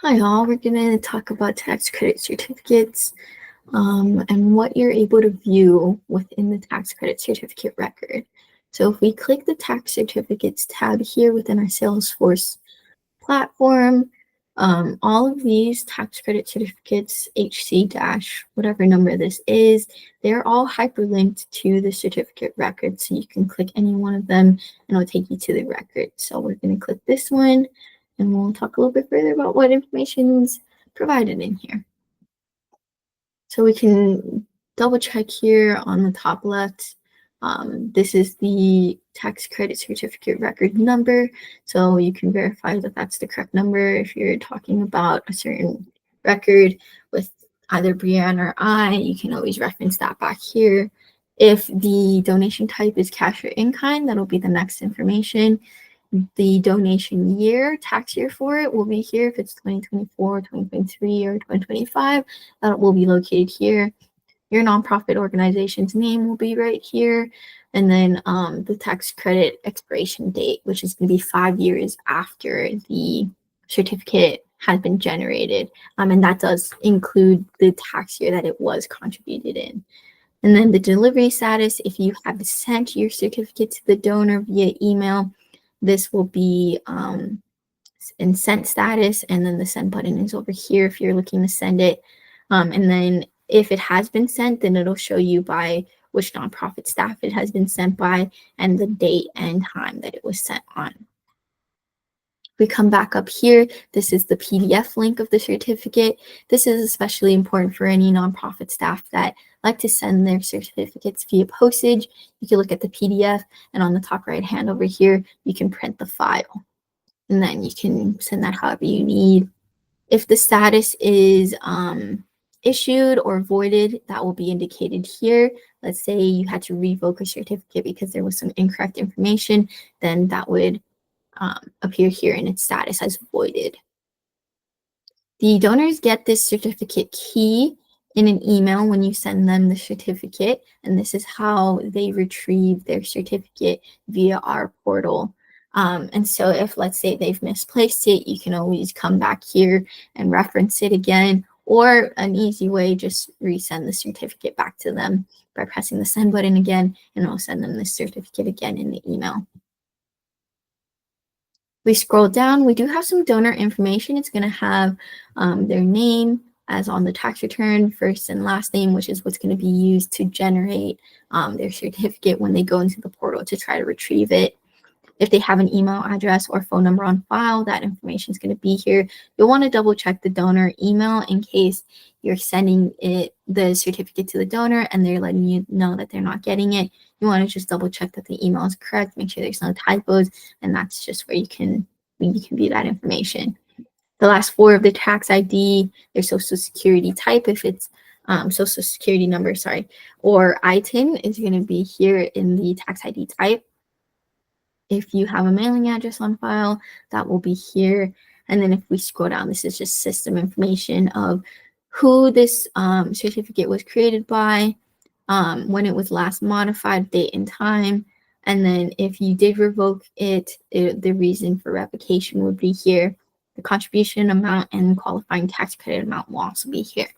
Hi all, we're going to talk about tax credit certificates and what you're able to view within the tax credit certificate record. So if we click the tax certificates tab here within our Salesforce platform, all of these tax credit certificates, HC- whatever number this is, they're all hyperlinked to the certificate record. So you can click any one of them and it'll take you to the record. So we're going to click this one and we'll talk a little bit further about what information is provided in here. So we can double check here on the top left. This is the tax credit certificate record number. So you can verify that that's the correct number if you're talking about a certain record with either Brianne or I. You can always reference that back here. If the donation type is cash or in-kind, that'll be the next information. The donation year, tax year for it will be here. If it's 2024, 2023, or 2025, that will be located here. Your nonprofit organization's name will be right here. And then the tax credit expiration date, which is going to be 5 years after the certificate has been generated. And that does include the tax year that it was contributed in. And then the delivery status, if you have sent your certificate to the donor via email, this will be in sent status, and then the send button is over here if you're looking to send it. And then if it has been sent, then it'll show you by which nonprofit staff it has been sent by and the date and time that it was sent on. We come back up here. This is the PDF link of the certificate. This is especially important for any nonprofit staff that like to send their certificates via postage. You can look at the PDF, and on the top right hand over here, you can print the file. And then you can send that however you need. If the status is issued or voided, that will be indicated here. Let's say you had to revoke a certificate because there was some incorrect information, then that would appear here in its status as voided. The donors get this certificate key in an email when you send them the certificate, and this is how they retrieve their certificate via our portal. And so if, let's say, they've misplaced it, you can always come back here and reference it again, or an easy way, just resend the certificate back to them by pressing the send button again, and it'll send them the certificate again in the email. We scroll down, we do have some donor information. It's going to have their name as on the tax return, first and last name, which is what's going to be used to generate their certificate when they go into the portal to try to retrieve it. If they have an email address or phone number on file, that information is going to be here. You'll want to double check the donor email in case you're sending the certificate to the donor and they're letting you know that they're not getting it. You want to just double check that the email is correct, make sure there's no typos, and that's just where you can view that information. The last four of the tax ID, their social security type, if it's social security number, or ITIN is going to be here in the tax ID type. If you have a mailing address on file, that will be here. And then if we scroll down, this is just system information of who this certificate was created by, when it was last modified, date and time. And then if you did revoke it, the reason for revocation would be here. The contribution amount and qualifying tax credit amount will also be here.